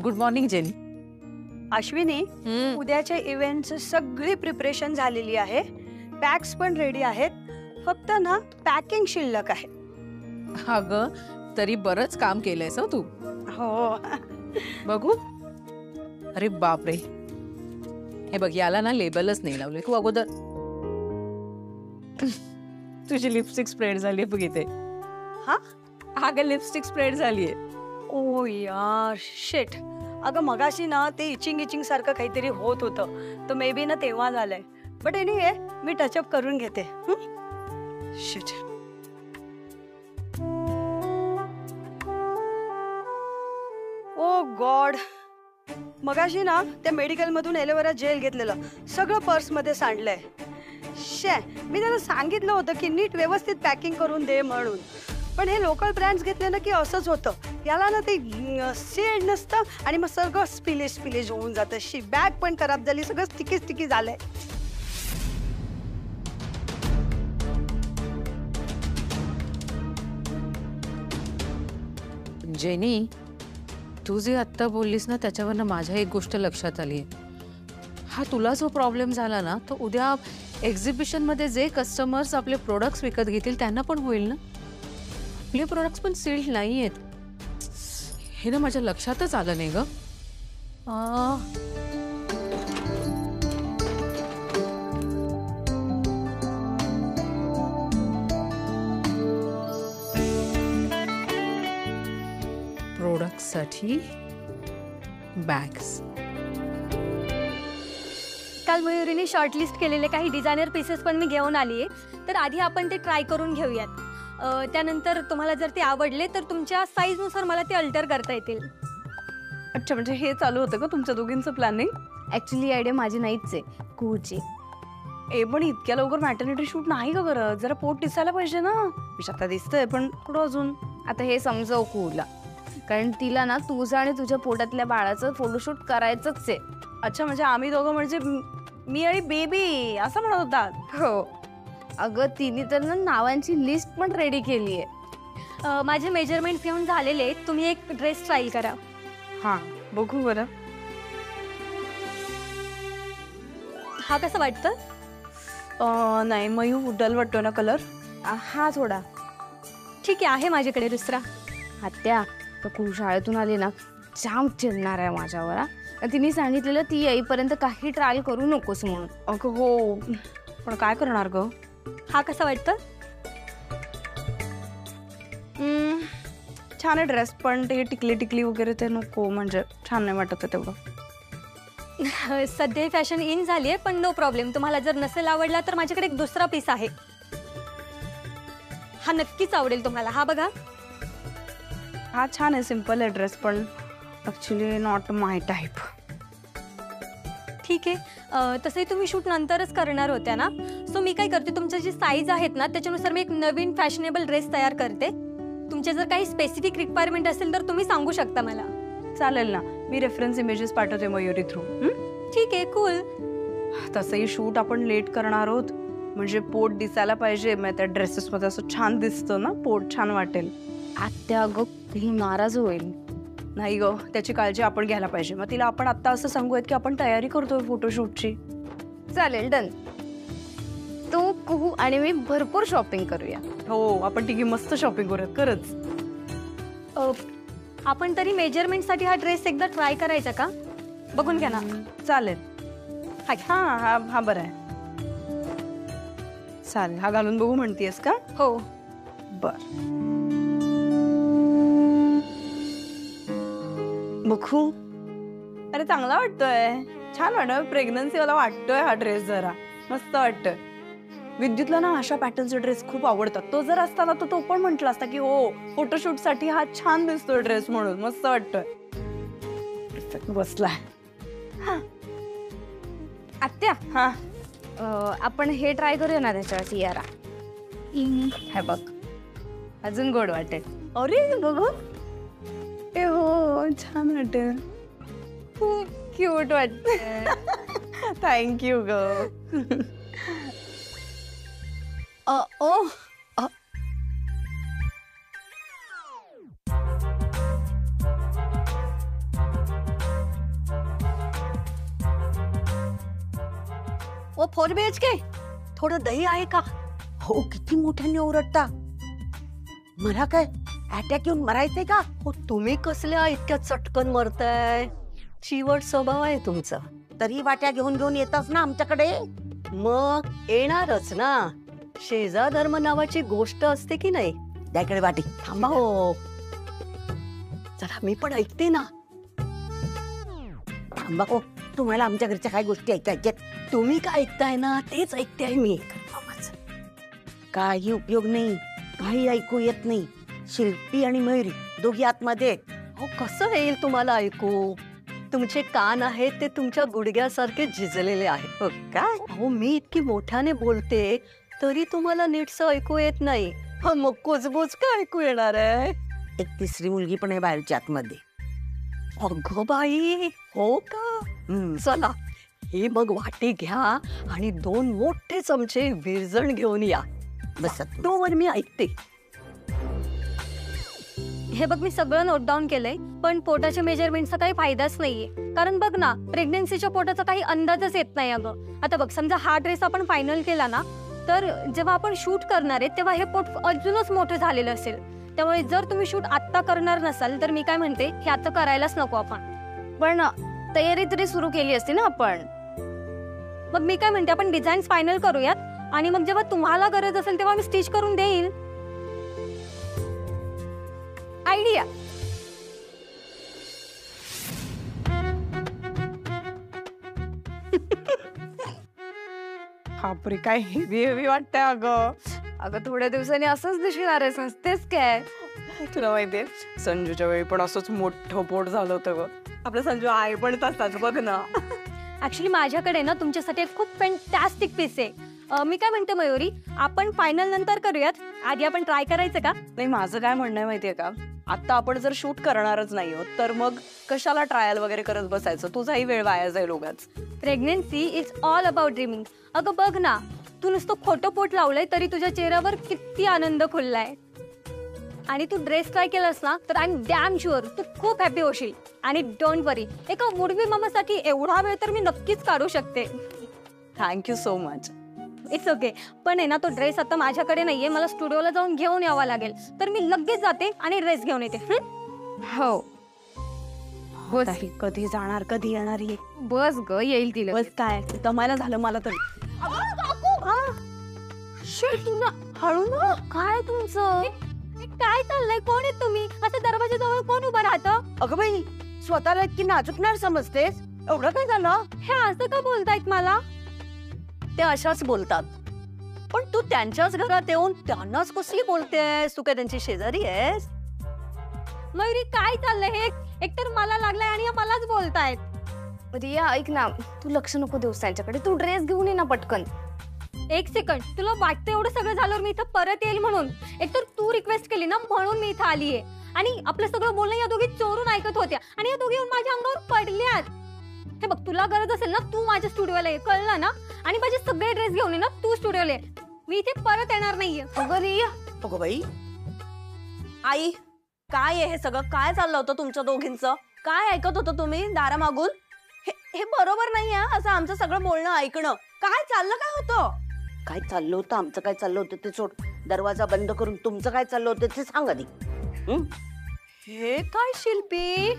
Good morning jenny. Ashwini, उद्याच्या इव्हेंटची सगळी प्रिपरेशन झालेली आहे. बॅग्स पण रेडी आहेत. फक्त ना पॅकिंग शिल्लक आहे. अगं तरी बरंच काम केलंयस हो तू. हो. बघू. अरे बापरे, हे बघ याला ना लेबलच नाही लावले. तू अगोदर तुझी लिपस्टिक स्प्रेड झाली बघ इथे. हा अगं लिपस्टिक स्प्रेड झालीये. ओ यार शिट. अगं मगाशी ना ते इचिंग सारखं काहीतरी होत होतं, तर मे बी ना तेव्हा झालंय. बट एनिवे मी टचअप करून घेते. शिट. ओ गॉड, मगाशी ना त्या मेडिकल मधून एलोवेरा जेल घेतलेलं सगळं पर्स मध्ये सांडलंय. शे, मी त्याला सांगितलं होतं की नीट व्यवस्थित पॅकिंग करून दे म्हणून, पण हे लोकल ब्रँड्स घेतलेलं की असंच होतं. याला ना ते सीड नसतं आणि मग सगळं स्पिलेज होऊन जातं. शी, बॅग पण खराब झाली, सगळं स्टिकी झालंय. जेनी, तू जे आत्ता बोललीस ना त्याच्यावरनं माझ्या एक गोष्ट लक्षात आली. हा तुला जो प्रॉब्लेम झाला ना तो उद्या एक्झिबिशन मध्ये जे कस्टमर्स आपले प्रोडक्ट्स विकत घेतील त्यांना पण होईल ना. आपले प्रोडक्ट्स पण सील्ड नाही आहेत. हे ना माझ्या लक्षातच आलं नाही ग. प्रोडक्टसाठी बॅग्स. काल मयुरीने शॉर्टलिस्ट केलेले काही डिझायनर पीसेस पण मी घेऊन आली आहे. तर आधी आपण ते ट्राय करून घेऊयात. त्यानंतर तुम्हाला जर ते आवडले तर तुमच्या साईजनुसार मला ते अल्टर करता येतील. अच्छा, म्हणजे हे चालू होतं का तुमच्या दोघींचं प्लॅनिंग? ॲक्च्युली आयडिया माझी नाहीच आहे, कुची. पण इतक्या लवकर मॅटर्निटी शूट नाही का करत? जरा पोट दिसायला पाहिजे ना. मी आता दिसतंय पण थोडं अजून. आता हे समजव कुला, कारण तिला ना तुझं आणि तुझ्या पोटातल्या बाळाचं फोटोशूट करायचंच आहे. अच्छा, म्हणजे आम्ही दोघं म्हणजे मी आणि बेबी असं म्हणत होतात? हो अगं, तिने तर ना नावांची लिस्ट पण रेडी केली आहे. माझे मेजरमेंट्स घेऊन झालेले आहेत. तुम्ही एक ड्रेस ट्रायल करा. हां, बघू बरं. हा कसं वाटतं? नाही, मयू डल वाटतो ना कलर. हा थोडा ठीक आहे माझ्याकडे दुसरा. आत्या, तर शाळेतून आली ना जाम चिडणार आहे माझ्यावर. तिने सांगितलेलं ती येईपर्यंत काही ट्रायल करू नकोस म्हणून. अगं हो, पण काय करणार ग? हा कसा वाटतं? छान आहे ड्रेस, पण ते टिकली वगैरे ते नको, म्हणजे छान नाही वाटत तेवढं. सध्या फॅशन इन झाली आहे, पण नो प्रॉब्लेम. तुम्हाला जर नसेल आवडला तर माझ्याकडे एक दुसरा पीस आहे. हा नक्कीच आवडेल तुम्हाला. हा बघा. हा छान आहे, सिम्पल आहे ड्रेस, पण ॲक्च्युली नॉट माय टाईप. ठीक आहे, तसंही तुम्ही शूट नंतरच करणार होत्या ना. सो मी काय करते, तुमच्या जी साईज आहेत ना त्याच्यानुसार मी एक नवीन फॅशनेबल ड्रेस तयार करते. तुमच्या जर काही स्पेसिफिक रिक्वायरमेंट असेल तर तुम्ही सांगू शकता मला. चालेल ना, मी रेफरन्स इमेजेस पाठवते मयुरी थ्रू. ठीक आहे, कूल. तसंही शूट आपण लेट करणार आहोत, म्हणजे पोट दिसायला पाहिजे. मग त्या ड्रेसेसमध्ये असं छान दिसतं ना, पोट छान वाटेल. आत्या अगं ही नाराज होईल. नाही ग, त्याची काळजी आपण घ्यायला पाहिजे. मग तिला आपण आता असं सांगूयात की आपण तयारी करतोय फोटोशूटची. चालेल, डन. तू कुहू आणि मी भरपूर शॉपिंग करूया. हो, आपण तिघी मस्त शॉपिंग करूयात खरंच. आपण तरी मेजरमेंटसाठी हा ड्रेस एकदा ट्राय करायचा का? बघून घ्या ना. चालेल. हा बरं आहे. चालेल, हा घालून बघू म्हणतेस का? हो. बर, बघू. अरे चांगला वाटतोय, छान वाटतोय. प्रेग्नन्सी वाला वाटतोय हा ड्रेस, जरा मस्त वाटतोय. विद्युतला ना अशा पॅटर्नचे ड्रेस खूप आवडतात. तो जर असता ना तो पण म्हटला असता की हो, फोटोशूट साठी हा छान दिसतोय ड्रेस म्हणून. मस्त वाटतोय. परफेक्ट बसलाय. आत्या, हा, आपण हे ट्राय करूया ना त्याच्यावर टियारा. हे बघ, अजून गोड वाटेल. अरे बघू. ए हो, छान वाटेल. खूप क्यूट वाटत. थँक्यू ग. ओ ओ 4 BHK, थोडं दही आहे का? हो किती मोठ्याने ओरडता. मला काय अटॅक येऊन मरायचंय का? हो तुम्ही कसल्या इतक्या चटकन मरताय? चिवट स्वभाव आहे तुमचा. तरी वाट्या घेऊन घेऊन येतास ना आमच्याकडे. मग येणारच ना. शेजा धर्म नावाची गोष्ट असते की नाही? त्याकडे वाटी. थांबा हो, जरा मी पण ऐकते ना. थांबा हो, तुम्हाला आमच्या घरच्या काय गोष्टी ऐकायच्यात? तुम्ही काय ऐकताय ना तेच ऐकते मी. काही उपयोग नाही, काही ऐकू येत नाही. शिल्पी आणि मयुरी दोघी आतमध्ये आहेत. हो कसं येईल तुम्हाला ऐकू? तुमचे कान आहेत ते तुमच्या गुडघ्यासारखे झिजलेले आहेत. हो काय? अहो मी इतकी मोठ्याने बोलते तरी तुम्हाला नीटसं ऐकू येत नाही. मग कुजबुज का ऐकू येणार आहे? एक तिसरी मुलगी पण आहे बाहेरच्या आतमध्ये. अगं बाई, हो का? चला ही मग वाटी घ्या आणि 2 मोठे चमचे विरजण घेऊन या. बसत तोवर मी ऐकते. हे बघ, मी सगळं नोट डाऊन केलंय, पण पोटाच्या मेजरमेंटचा काही फायदाच नाहीये. कारण बघ ना, प्रेग्नन्सीच्या पोटाचा काही अंदाजच येत नाही अगं. आता बघ, समजा हा ड्रेस आपण फायनल केला ना, तर जेव्हा आपण शूट करणार आहे तेव्हा हे पोट अजूनच मोठं झालेलं असेल. त्यामुळे जर तुम्ही शूट आत्ता करणार नसाल तर मी काय म्हणते, हे आता करायलाच नको आपण. पण तयारी तरी सुरू केली असती ना आपण. मग मी काय म्हणते, आपण डिझाईन फायनल करूयात आणि मग जेव्हा तुम्हाला गरज असेल तेव्हा मी स्टिच करून देईल. आयडिया. बापरे, काय हेवी हेवी वाटतंय अगं. अगं थोड्या दिवसांनी असंच दिसणार आहे, सस्तेच काय. तुला माहितीये, संजूच्या वेळी पण असंच मोठं पोट झालं होतं ग. आपलं संजू आहे पण तसाच बघ ना. ऍक्च्युली माझ्याकडे ना तुमच्यासाठी एक खूप फॅन्टॅस्टिक पीस आहे. मी काय म्हणते मयुरी, आपण फायनल नंतर करूयात, आधी आपण ट्राय करायचं का? नाही, माझं काय म्हणणं आहे माहितीये का, आता आपण जर शूट करणारच नाही आहोत तर मग कशाला ट्रायल वगैरे करत बसायचं? तुझाही वेळ वाया जाईल उगाच. Pregnancy is all about dreaming. अगं बघ ना, तू नुसतं खोटं पोट लावलंय तरी तुझ्या चेहऱ्यावर किती आनंद खुललाय. आणि तू ड्रेस ट्राय केलास ना तर आय एम डॅम शुअर तू खूप हॅपी होशील. आणि डोंट वरी, एका वुडबी मामासाठी एवढा वेळ तर मी नक्कीच काढू शकते. Thank you so much. It's okay. पण आहे ना, तो ड्रेस आता माझ्याकडे नाहीये, मला स्टुडिओला जाऊन घेऊन यावा लागेल. तर मी लगेच जाते आणि ड्रेस घेऊन येते. हो हो, कधी जाणार, कधी येणार ही? बस ग, येईल तिला. बस काय दमायला झालं मला तर. हळू ना. काय तुमचं काय चाललंय? कोण आहे तुम्ही? असं दरवाजाजवळ कोण उभं राहतं? अगं बाई, स्वतःला इतकी नाजुकणार समजतेस? एवढं काय झालं? हे असं का बोलतायत मला? ते अशाच बोलतात. पण तू त्यांच्याच घरात येऊन त्यांनाच कसली बोलतेस? तू काय त्यांची शेजारी आहेस? मयुरी, काय चाललंय हे? एकतर मला लागलंय आणि मलाच बोलतायत. रिया ऐक ना, तू लक्ष नको देऊस त्यांच्याकडे. तू ड्रेस घेऊन ये ना पटकन. एक सेकंड, तुला वाटतं एवढं सगळं झाल्यावर मी इथं परत येईल म्हणून? एकतर तू रिक्वेस्ट केली ना म्हणून मी इथं आलीये. आणि आपलं सगळं बोलणं या दोघी चोरून ऐकत होत्या आणि या दोघी येऊन माझ्या अंगावर पडल्यात. हे बघ, तुला गरज असेल ना तू माझ्या स्टुडिओला ये, कळलं ना? आणि माझे सगळे ड्रेस घेऊन ये ना तू स्टुडिओला ये. मी इथे परत येणार नाहीये. अगं रिया, अगं बाई, आई, काय आहे हे सगळं? काय चाललं होतं तुमच्या दोघींचं? काय ऐकत होतं तुम्ही दारामागून? हे बरोबर नाही आहे असं आमचं सगळं बोलणं ऐकणं. काय चाललं, काय होतं? काय चाललं होतं? आमचं काय चाललं होतं ते सोड. दरवाजा बंद करून तुमचं काय चाललं होतं ते सांग आधी. हे काय शिल्पी,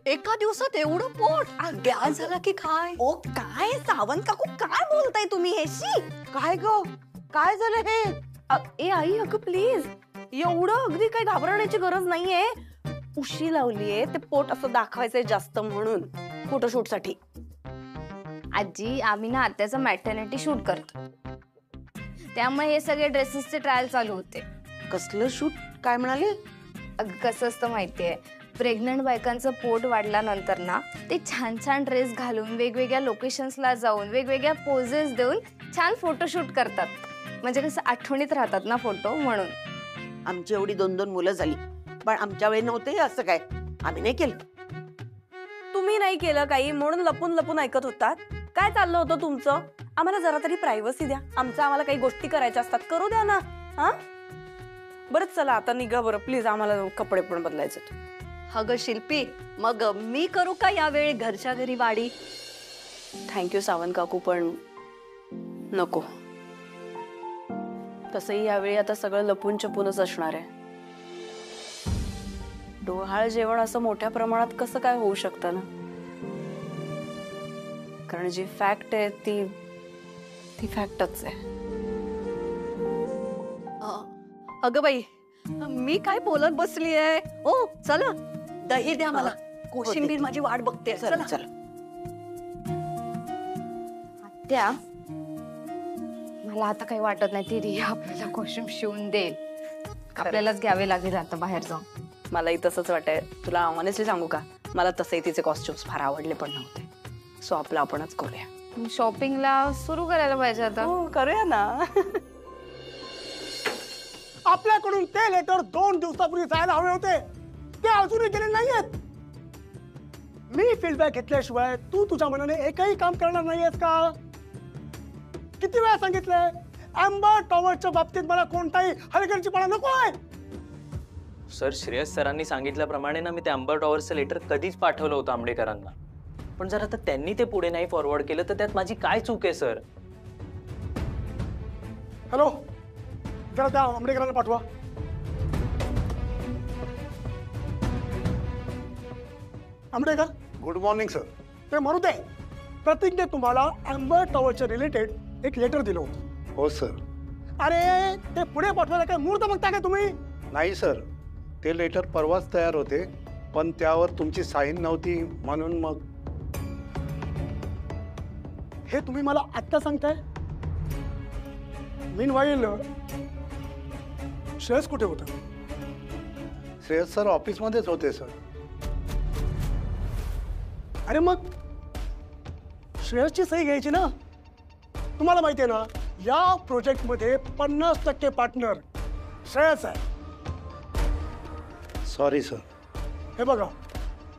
एका दिवसात एवढं पोट? गॅस झाला की काय? ओ काय सावंत काकू, काय बोलताय तुम्ही? हे शी, काय ग, काय झालं हे? ए आई, अगं प्लीज, एवढं अगदी काही घाबरण्याची गरज नाहीये. उशी लावलीये, ते पोट असं दाखवायचंय जास्त म्हणून फोटोशूट साठी. आजी, आम्ही ना आत्याचं मॅटर्निटी शूट करतो, त्यामुळे हे सगळे ड्रेसेसचे ट्रायल चालू होते. कसलं शूट? काय म्हणाले? अगं कसं असतं माहितीये, प्रेग्नंट बायकांचं पोट वाढल्यानंतर ना ते छान छान ड्रेस घालून वेगवेगळ्या लोकेशन्सला जाऊन वेगवेगळ्या पोजेस देऊन छान फोटोशूट करतात. म्हणजे कसं आठवणीत राहतात ना फोटो, म्हणून. आमची एवढी 2-2 मुलं झाली, पण आमच्या वेळी नव्हते असं काय. आम्ही नाही केलं. तुम्ही नाही केलं काही म्हणून लपून लपून ऐकत होतात? काय चाललं होतं तुमचं? आम्हाला जरा तरी प्रायव्हसी द्या. आम्हाला काही गोष्टी करायच्या असतात, करू द्या ना. हा, बरं चला आता निघा बरं प्लीज, आम्हाला कपडे पण बदलायचे. अगं शिल्पी, मग मी करू का यावेळी घरच्या घरी वाडी? थँक्यू सावंत काकू, पण नको. तसंही यावेळी आता सगळं लपून छपूनच असणार आहे. डोहाळ जेवण असं मोठ्या प्रमाणात कसं काय होऊ शकतं ना? कारण जी फॅक्ट आहे ती फॅक्टच आहे. अगं बाई, मी काय बोलत बसली आहे? हो चला, दही द्या मला. कोशिंबीर माझी वाट बघते. चला चल. आत्या, मला आता काही वाटत नाही, ती रिया आपल्याला कॉस्ट्युम शिवून देईल. आपल्यालाच घ्यावे लागेल आता बाहेर जाऊन. मलाही तसंच वाटतंय. तुला ऑनेस्टली सांगू का, मला तसंही तिचे कॉस्ट्युम्स फार आवडले पण नव्हते. सो आपलं आपणच करूया. शॉपिंगला सुरू करायला पाहिजे आता. हो करूया ना. आपल्याकडून ते लेटर 2 दिवसापूर्वी जायला हवे होते, ते अजूनही गेले नाहीयेत. मी फीडबॅक घेतल्याशिवाय तू तुझ्या मनाने एकही काम करणार नाहीयेस का? किती वेळा सांगितलंय, अँबर टॉवरच्या बाबतीत मला कोणताही हलगर्जीपणा नकोय. सर, श्रेयस सरांनी सांगितल्याप्रमाणे ना मी ते अँबर टॉवरचं लेटर कधीच पाठवलं होतं आंबडेकरांना. पण जर आता त्यांनी ते पुढे नाही फॉरवर्ड केलं तर त्यात माझी काय चूक आहे सर? हॅलो, जरा त्या आंबडेकरांना पाठवा. Ambedkar, good morning sir. ते म्हणू दे. प्रतीकने तुम्हाला अँबर टॉवरच्या रिलेटेड एक लेटर दिलं होतं. हो सर. अरे, ते पुढे पाठवायला काय मुहूर्त बघता काय तुम्ही? नाही सर, ते लेटर परवाच तयार होते, पण त्यावर तुमची साईन नव्हती म्हणून मग. हे तुम्ही मला आत्ता सांगताय? मीनवाईल श्रेयस कुठे होता? श्रेयस सर ऑफिसमध्येच होते सर. अरे मग श्रेयसची सही घ्यायची ना. तुम्हाला माहिती आहे ना, या प्रोजेक्टमध्ये 50% पार्टनर श्रेयस आहे. Sorry sir. हे बघा,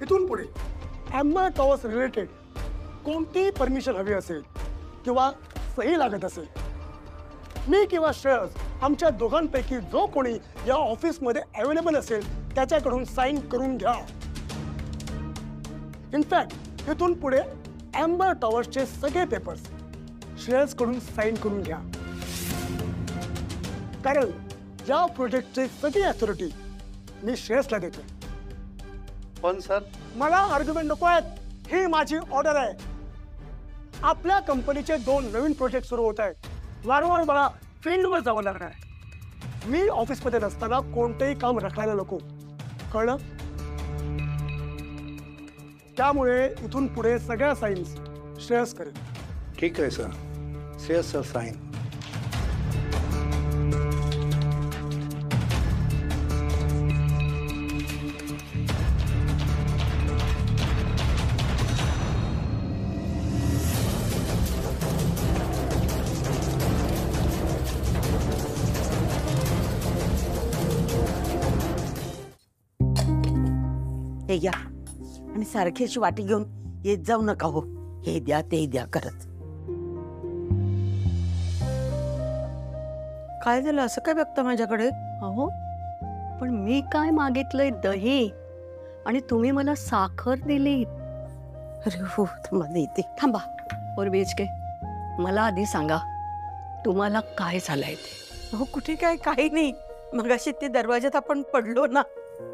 इथून पुढे अँबर टॉवर्स रिलेटेड कोणतीही परमिशन हवी असेल किंवा सही लागत असेल, मी किंवा श्रेयस आमच्या दोघांपैकी जो कोणी या ऑफिसमध्ये अवेलेबल असेल त्याच्याकडून साईन करून घ्या. इनफॅक्ट इथून पुढे अँबर टॉवर्सचे सगळे पेपर्स श्रेयस कडून साईन करून घ्या. कारण या प्रोजेक्टची सगळी अथॉरिटी मी श्रेयसला देतो. पण सर, मला आर्ग्युमेंट नको आहेत. ही माझी ऑर्डर आहे. आपल्या कंपनीचे 2 नवीन प्रोजेक्ट सुरू होत आहेत. वारंवार मला फील्डवर जावं लागणार आहे. मी ऑफिसमध्ये नसताना कोणतेही काम रखायला नको, कळलं? त्यामुळे इथून पुढे सगळ्या साईन्स श्रेयस करेल. ठीक आहे सर. Shreyas sir sine. हे घ्या. आणि सारखी अशी वाटी घेऊन येत जाऊ नका हो. हे द्या ते द्या करत. काय झालं, असं काय बघता माझ्याकडे? अहो, पण मी काय मागितलंय? दही. आणि तुम्ही मला साखर दिली. अरे हो, तुम्हाला येते. थांबा. और बीएचके, मला आधी सांगा, तुम्हाला काय झालंय ते? हो, कुठे काय, काही नाही. मगाशी ते दरवाजात आपण पडलो ना,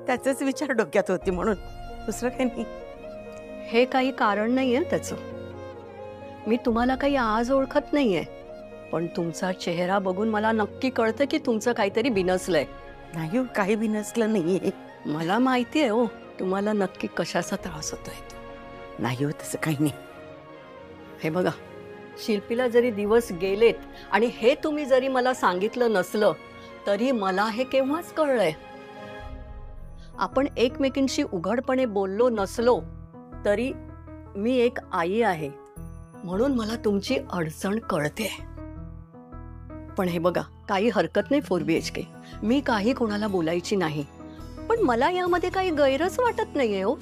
त्याचाच विचार डोक्यात होती, म्हणून दुसरं काही नाही. हे काही कारण नाहीये त्याचं. मी तुम्हाला काही आज ओळखत नाहीये, पण तुमचा चेहरा बघून मला नक्की कळतं की तुमचं काहीतरी बिनसलंय. नाही हो, काही बी नसलं नाहीये. मला माहिती आहे हो, तुम्हाला नक्की कशाचा त्रास होतोय. नाही हो, तसं काही नाही. हे बघा, शिल्पीला जरी दिवस गेलेत आणि हे तुम्ही जरी मला सांगितलं नसलं तरी मला हे केव्हाच कळलंय. आपण एकमेकींशी उघडपणे बोललो नसलो तरी मी एक आई आहे म्हणून मला तुमची अडचण कळते. पण हे बघा, काही हरकत नाही 4 BHK. मी काही कोणाला बोलायची नाही, पण मला यामध्ये काही गैरच वाटत नाहीये हो.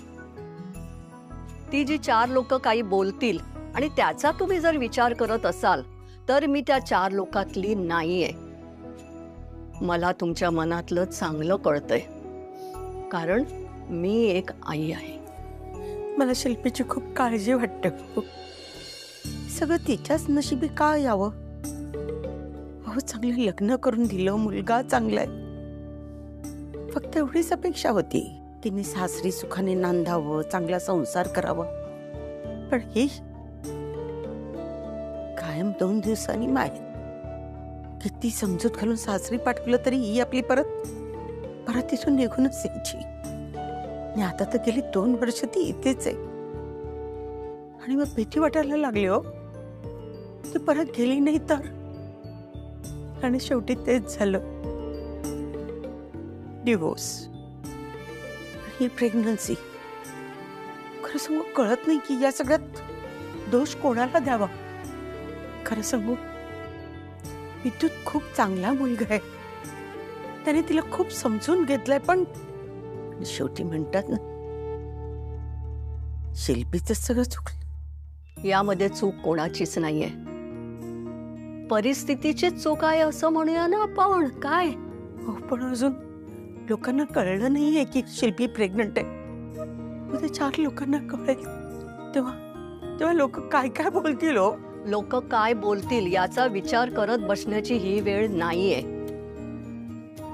ती जी 4 लोक काही बोलतील आणि त्याचा तुम्ही जर विचार करत असाल तर मी त्या 4 लोकातली नाहीये. मला तुमच्या मनातलं चांगलं कळतंय, कारण मी एक आई आहे. मला शिल्पीची खूप काळजी वाटते. सगळं तिच्याच नशिबी का यावं? अहो चांगलं लग्न करून दिलं, मुलगा चांगलाय, फक्त एवढीच अपेक्षा होती. तिने सासरी सुखाने नांदावं, चांगला संसार करावा. पण हे कायम 2 दिवसांनी माहेर. किती समजूत घालून सासरी पाठवलं तरी ही आपली परत तिथून निघूनच यायची. आणि आता तर गेली 2 वर्ष ती इथेच आहे. आणि मग भीती वाटायला लागली हो, ती परत गेली नाही तर. आणि शेवटी तेच झालं, डिवोर्स. ही प्रेग्नन्सी. खरं सांगू कळत नाही की या सगळ्यात दोष कोणाला द्यावा. खरं सांगू विद्युत खूप चांगला मुलगा आहे, त्याने तिला खूप समजून घेतलंय. पण शेवटी म्हणतात ना, शिल्पीचं सगळं चुकलं. यामध्ये चूक कोणाचीच नाहीये, परिस्थितीची चूक आहे असं म्हणूया ना आपण. काय हो, पण अजून लोकांना कळलं नाहीये की शिल्पी प्रेग्नंट आहे. उद्या 4 लोकांना कळेल तेव्हा लोक काय काय बोलतील हो. लोक काय बोलतील याचा विचार करत बसण्याची ही वेळ नाहीये.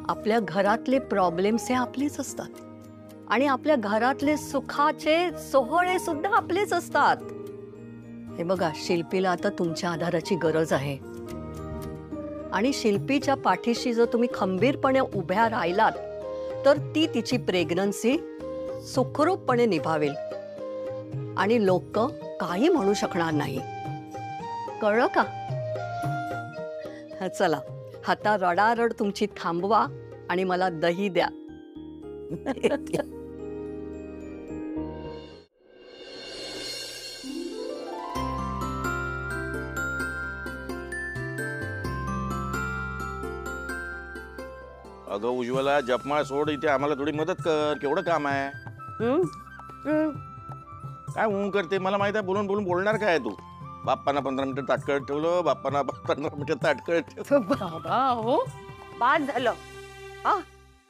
आपल्या घरातले प्रॉब्लेम्स हे आपलेच असतात आणि आपल्या घरातले सुखाचे सोहळे सुद्धा आपलेच असतात. हे बघा, शिल्पीला आता तुमच्या आधाराची गरज आहे आणि शिल्पीच्या पाठीशी जर तुम्ही खंबीरपणे उभ्या राहिलात तर ती तिची प्रेग्नन्सी सुखरूपपणे निभावेल आणि लोक काही म्हणू शकणार नाही. कळलं का? चला आता रडारड तुमची थांबवा आणि मला दही द्या. अगं उज्ज्वला, जपमाळ सोड, इथे आम्हाला थोडी मदत कर. केवढं काम आहे? काय करते? मला माहित आहे, बोलून बोलून बोलणार काय तू? बाप्पांना 15 मिनिटं ताटकळत ठेवलं, बाप्पांना 15 मिनिटं ताटकळत ठेवलं. बाबा हो, बाद झालं.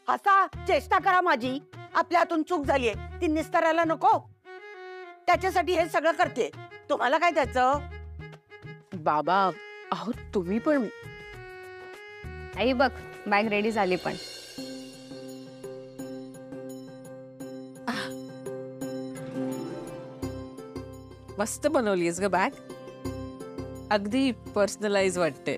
हसा, चेष्टा करा माझी. आपल्या हातून चूक झालीये, ती निस्तारायला नको. त्याच्यासाठी हे सगळं करते. तुम्हाला काय त्याचं? बाबा अहो तुम्ही पण. आई बघ, बॅग रेडी झाली. पण मस्त बनवलीस ग बॅग, अगदी पर्सनलाइज वाटते.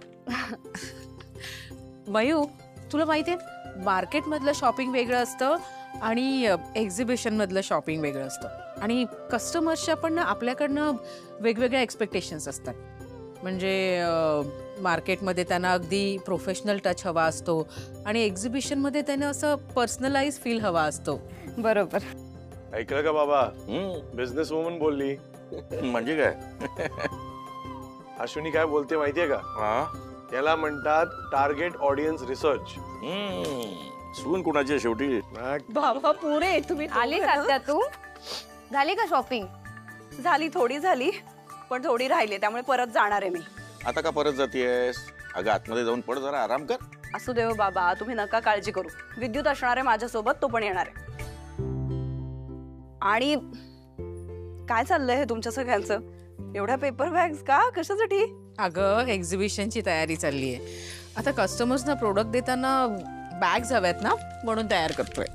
मयू, तुला माहितीये मार्केट मधलं शॉपिंग वेगळं असतं आणि एक्झिबिशन मधलं शॉपिंग वेगळं असतं. आणि कस्टमर्सच्या पण ना आपल्याकडनं वेगवेगळ्या एक्सपेक्टेशन्स असतात. म्हणजे मार्केटमध्ये त्यांना अगदी प्रोफेशनल टच हवा असतो आणि एक्झिबिशनमध्ये त्यांना असं पर्सनलाइज फील हवा असतो. बरोबर. ऐकलं का बाबा, बिझनेस वुमन बोलली. म्हणजे काय? अश्विनी काय बोलते माहितीये का? त्याला म्हणतात टार्गेट ऑडियन्स रिसर्च. सून कुणाची शेवटी? बाबा पुरे तुम्ही आली का तू? झाली का शॉपिंग? झाली, थोडी झाली, पण थोडी राहिली, त्यामुळे परत जाणार आहे मी. आता का परत जातीयस? अगं आतमध्ये जाऊन पड, जरा आराम कर. असू देव बाबा, तुम्ही नका काळजी करू. विद्युत असणार आहे माझ्यासोबत, तो पण येणार आहे. आणि काय चाललंय हे तुमच्या सगळ्यांचं? एवढ्या पेपर बॅग्स का? कशासाठी? अगं एक्झिबिशनची तयारी चालली आहे. आता कस्टमर्सना प्रोडक्ट देताना बॅग्स हव्यात ना, म्हणून तयार करतोय.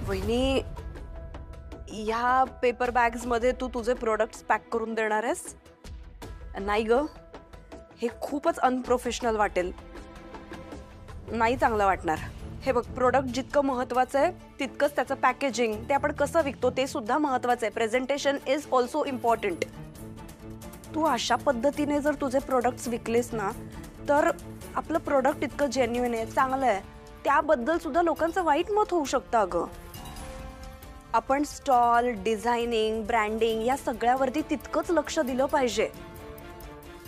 वहिनी, ह्या पेपर बॅग्स मध्ये तू तुझे प्रोडक्ट्स पॅक करून देणार आहेस? नाही ग, हे खूपच अनप्रोफेशनल वाटेल. नाही चांगलं वाटणार. हे बघ, प्रोडक्ट जितकं महत्वाचं आहे तितकंच त्याचं पॅकेजिंग, ते आपण कसं विकतो ते सुद्धा महत्वाचं आहे. Presentation is also important. तू अशा पद्धतीने जर तुझे प्रोडक्ट्स विकलेस ना, तर आपलं प्रोडक्ट इतकं जेन्युइन आहे, चांगलं आहे, त्याबद्दल सुद्धा लोकांचं वाईट मत होऊ शकतं. अगं, आपण स्टॉल, डिझायनिंग, ब्रँडिंग या सगळ्यावरती तितकंच लक्ष दिलं पाहिजे.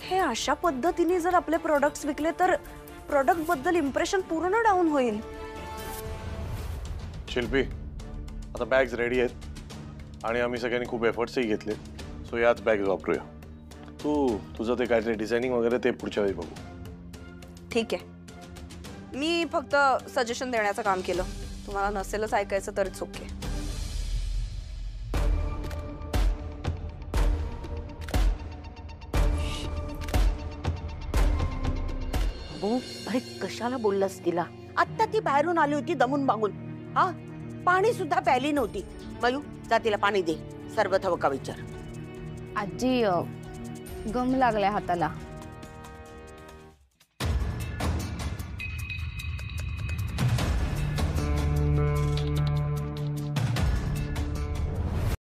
हे अशा पद्धतीने जर आपले प्रोडक्ट्स विकले तर प्रोडक्ट बद्दल इम्प्रेशन पूर्ण डाऊन होईल. शिल्पी, आता बॅग्स रेडी आहेत आणि आम्ही सगळ्यांनी खूप एफर्ट्सही घेतले. सो याच बॅग्स वापरूया. तुझं ते काहीतरी डिझायनिंग वगैरे ते पुढच्या वेळी बघू. ठीक आहे, मी फक्त सजेशन देण्याचं काम केलं. तुम्हाला नसेलच ऐकायचं तर इट्स ओके. बाबू, अरे कशाला बोललास तिला? आत्ता ती बाहेरून आली होती दमून मागून. हा, पाणी सुद्धा प्यायली नव्हती. मयू, जा तिला पाणी दे. सरबत हवं का विचार. आजी गम लागलाय हाताला.